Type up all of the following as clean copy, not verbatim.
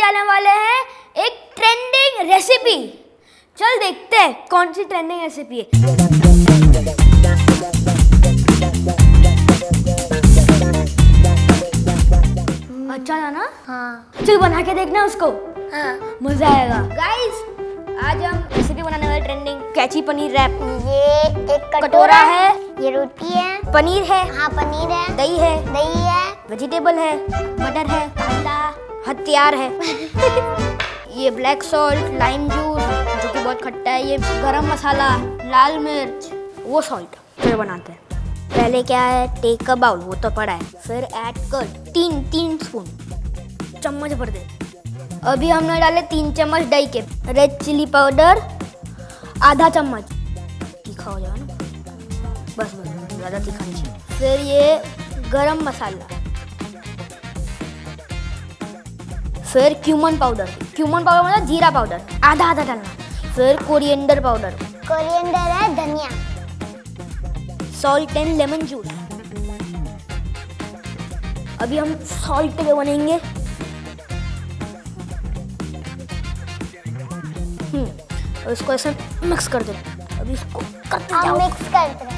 डालने वाले हैं एक ट्रेंडिंग रेसिपी। चल देखते हैं कौन सी ट्रेंडिंग रेसिपी है। अच्छा था ना? हाँ। चल बना के देखना उसको। हाँ। मजा आएगा। गाइस आज हम रेसिपी बनाने वाले ट्रेंडिंग कैची पनीर रैप। ये एक कटोरा है, ये रोटी है, पनीर है, हाँ पनीर है, दही है, वेजिटेबल है, मटर है, कांदा हथियार है। ये ब्लैक सॉल्ट, लाइम जूस जो कि बहुत खट्टा है, ये गरम मसाला, लाल मिर्च, वो सॉल्ट। फिर बनाते हैं। पहले क्या है, टेक अ बाउल, वो तो पड़ा है। फिर ऐड कर्ड, तीन स्पून चम्मच भर दे। अभी हमने डाले 3 चम्मच दही के। रेड चिली पाउडर आधा चम्मच, तीखा हो जाएगा ना, बस ज़्यादा तीखा नहीं चाहिए। फिर ये गरम मसाला, फिर क्यूमन पाउडर मतलब जीरा पाउडर आधा डालना। फिर कोरिएंडर पाउडर, कोरिएंडर है, धनिया, सॉल्ट एंड लेमन जूस। अभी हम सॉल्ट पे बनेंगे। इसको ऐसे मिक्स कर दो। अभी इसको करते जाओ। मिक्स करते हैं।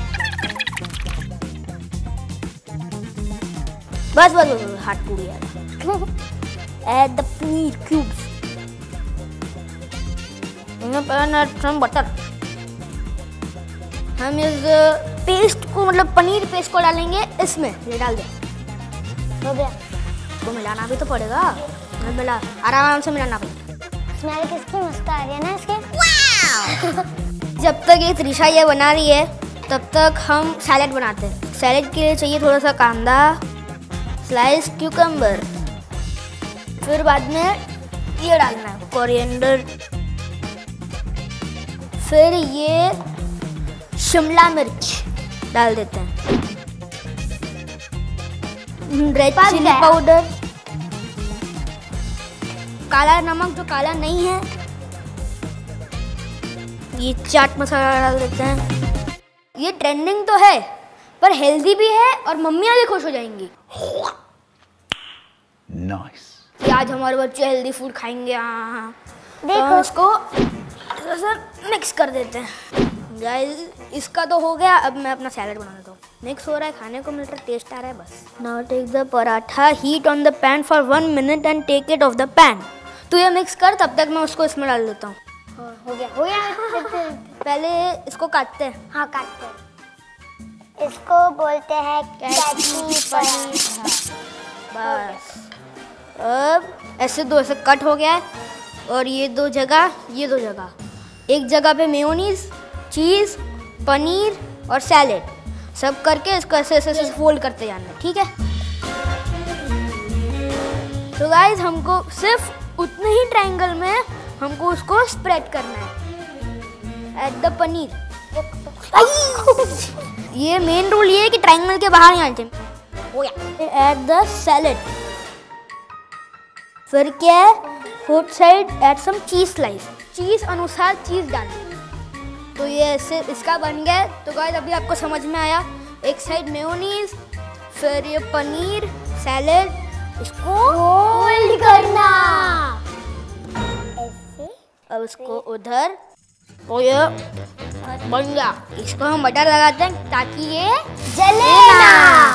बस हाथ टूट गया। Add the paneer cubes. some butter। हम इस पेस्ट को मतलब पनीर पेस्ट को डालेंगे इसमें। ये डाल दे। हो गया। तो मिलाना भी तो पड़ेगा। मिला, आराम से मिलाना पड़ेगा। स्मेल किसकी मस्त आ रही है ना इसके। जब तक ये त्रिशा ये बना रही है तब तक हम सैलेड बनाते हैं। सैलेड के लिए चाहिए थोड़ा सा कांदा, स्लाइस क्यूकम्बर, फिर बाद में ये डालना है कोरिएंडर, फिर ये शिमला मिर्च डाल देते हैं, रेड चिली पाउडर, काला नमक जो काला नहीं है, ये चाट मसाला डाल देते हैं। ये ट्रेंडिंग तो है पर हेल्दी भी है और मम्मियाँ भी खुश हो जाएंगी। नाइस। कि आज हमारे बच्चे हेल्दी फूड खाएंगे। हाँ, देखो तो इसको मिक्स कर देते हैं। गाइस इसका तो हो गया। अब मैं अपना सैलेड बना देता हूँ। मिक्स हो रहा है, खाने को मिल रहा है, टेस्ट आ रहा है बस। Now take the paratha, heat on the pan for 1 minute and take it off the pan. तो ये मिक्स कर, तब तक मैं उसको इसमें डाल देता हूँ। हो गया। पहले इसको काटते हैं। हाँ काटते हैं। इसको बोलते हैं कैची पनीर। बस अब ऐसे दो ऐसे कट हो गया है। और ये दो जगह एक जगह पे मेयोनीज, चीज़, पनीर और सैलेड सब करके इसको ऐसे ऐसे फोल्ड करते जाना है। ठीक है। तो गाइस हमको सिर्फ उतने ही ट्रायंगल में हमको उसको स्प्रेड करना है। Add the paneer. ये मेन रूल ये है कि ट्रायंगल के बाहर नहीं आना चाहिए। हो गया। Add the salad. फिर क्या है, fourth side add some cheese slice. चीज अनुसार चीज डालनी। तो ये ऐसे इसका बन गया। तो गाइस अभी आपको समझ में आया। एक साइड मेयोनीज, फिर ये पनीर, सैलेड, इसको फोल्ड करना ऐसे। अब इसको उधर, तो ये बन गया। इसको हम बटर लगाते हैं ताकि ये जले ना।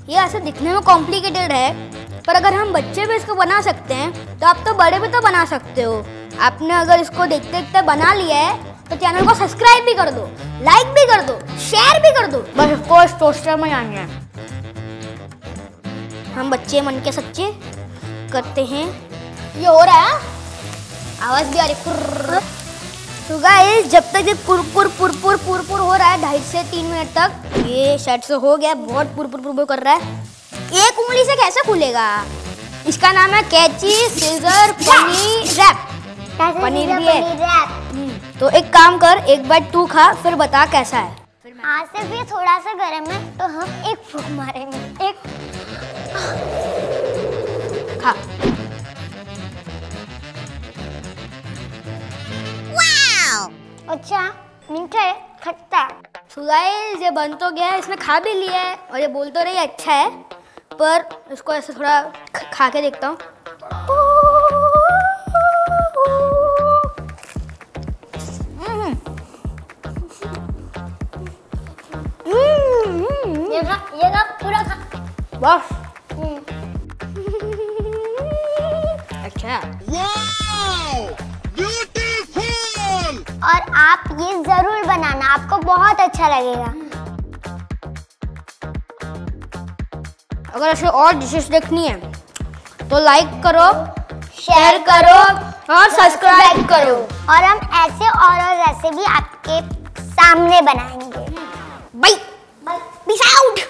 ये ऐसे दिखने में कॉम्प्लिकेटेड है पर अगर हम बच्चे भी इसको बना सकते हैं तो आप तो बड़े भी तो बना सकते हो। आपने अगर इसको देखते देखते बना लिया है तो चैनल को सब्सक्राइब भी कर दो, लाइक भी कर दो, शेयर भी कर दो। बस इसको इस टोस्टर में डालना है। हम बच्चे मन के सच्चे करते हैं। ये हो रहा है, आवाज भी आ रही। तो गाइस जब तक ये पुरपुर हो रहा है 2.5 से 3 मिनट तक, ये शायद से हो गया। बहुत पुरपुर कर रहा है। एक उंगली से कैसे खुलेगा? इसका नाम है कैची सीजर पनीर रैप। पनीर भी है। तो एक काम कर, एक बार तू खा फिर बता कैसा है। हाँ सिर्फ ये थोड़ा सा गर्म है तो हम एक फूंक मारेंगे। एक खा। अच्छा मीठा है, खट्टा। तो गाइस ये बन तो गया है, इसने खा भी लिया है और ये बोल तो रही अच्छा है ऊपर इसको ऐसे थोड़ा खा के देखता हूँ। ये खा पूरा खा। वाह अच्छा। और आप ये जरूर बनाना, आपको बहुत अच्छा लगेगा। अगर ऐसे और डिशेस देखनी है तो लाइक करो, शेयर करो और सब्सक्राइब करो। और हम ऐसे और रेसिपी आपके सामने बनाएंगे। Bye bye, peace out.